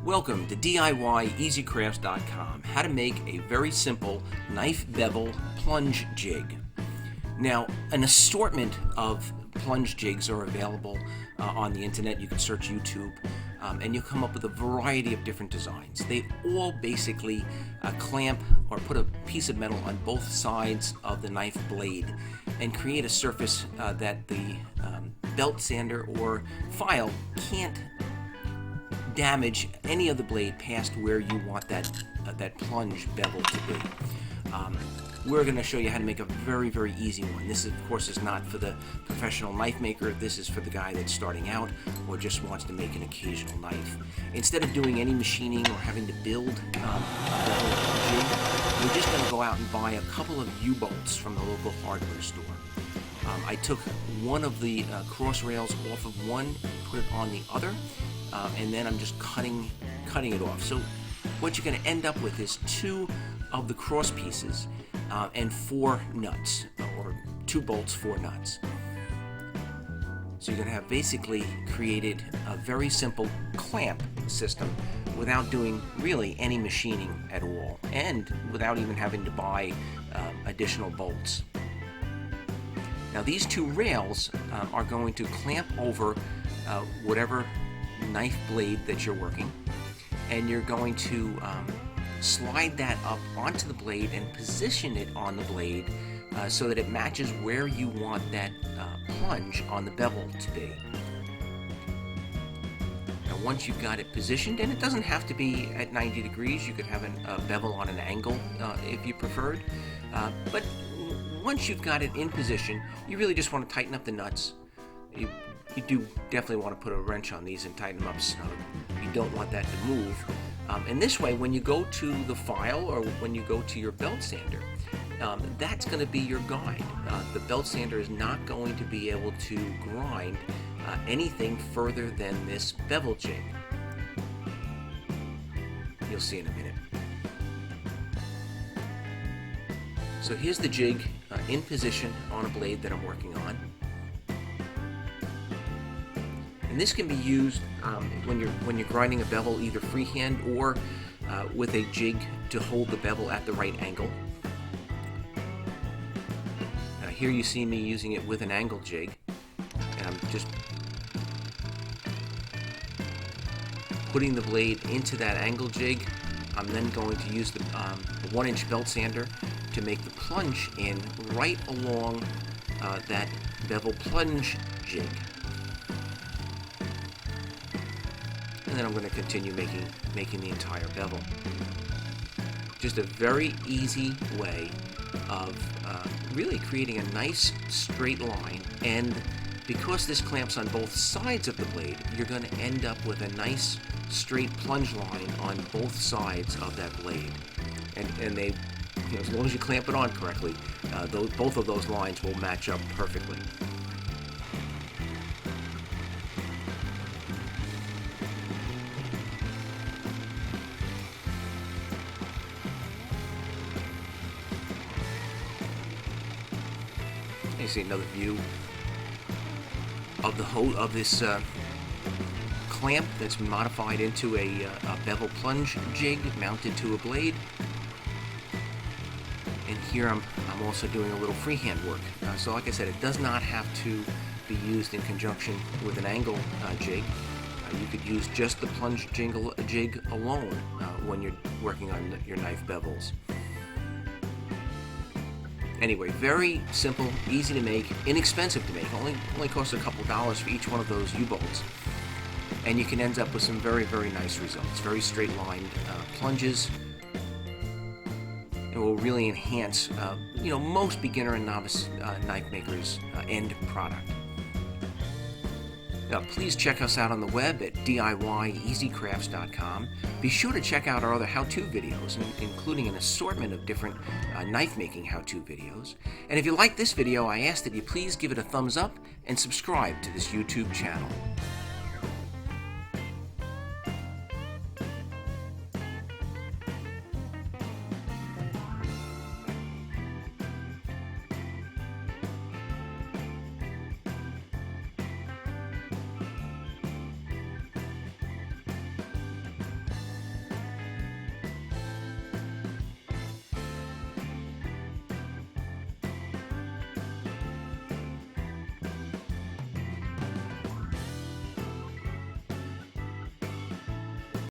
Welcome to DIYeasycrafts.com, how to make a very simple knife bevel plunge jig. Now, an assortment of plunge jigs are available on the internet. You can search YouTube and you'll come up with a variety of different designs. They all basically clamp or put a piece of metal on both sides of the knife blade and create a surface that the belt sander or file can't damage any of the blade past where you want that plunge bevel to be. We're going to show you how to make a very, very easy one. This, of course, is not for the professional knife maker. This is for the guy that's starting out or just wants to make an occasional knife. Instead of doing any machining or having to build a bevel jig, we're just going to go out and buy a couple of U-bolts from the local hardware store. I took one of the cross rails off of one, put it on the other, and then I'm just cutting it off. So what you're going to end up with is two of the cross pieces and 4 nuts, or 2 bolts, 4 nuts. So you're going to have basically created a very simple clamp system without doing really any machining at all, and without even having to buy additional bolts. Now these 2 rails are going to clamp over whatever knife blade that you're working, and you're going to slide that up onto the blade and position it on the blade so that it matches where you want that plunge on the bevel to be. Now once you've got it positioned, and it doesn't have to be at 90 degrees, you could have a bevel on an angle if you preferred, but once you've got it in position, you really just want to tighten up the nuts. You do definitely want to put a wrench on these and tighten them up snug. You don't want that to move. And this way, when you go to the file or when you go to your belt sander, that's going to be your guide. The belt sander is not going to be able to grind anything further than this bevel jig. You'll see in a minute. So here's the jig in position on a blade that I'm working on. And this can be used when you're grinding a bevel either freehand or with a jig to hold the bevel at the right angle. Now here you see me using it with an angle jig, and I'm just putting the blade into that angle jig. I'm then going to use the 1-inch belt sander to make the plunge in right along that bevel plunge jig. And then I'm going to continue making the entire bevel. Just a very easy way of really creating a nice straight line, and because this clamps on both sides of the blade, you're going to end up with a nice straight plunge line on both sides of that blade. And they, as long as you clamp it on correctly, both of those lines will match up perfectly. You see another view of of this clamp that's been modified into a bevel plunge jig mounted to a blade. And here I'm also doing a little freehand work. So like I said, it does not have to be used in conjunction with an angle jig. You could use just the plunge jig alone when you're working on your knife bevels. Anyway, very simple, easy to make, inexpensive to make. Only costs a couple dollars for each one of those U-bolts. And you can end up with some very, very nice results. Very straight-lined plunges. It will really enhance, most beginner and novice knife makers' end product. Now, please check us out on the web at DIYeasycrafts.com. Be sure to check out our other how-to videos, including an assortment of different knife-making how-to videos. And if you like this video, I ask that you please give it a thumbs up and subscribe to this YouTube channel.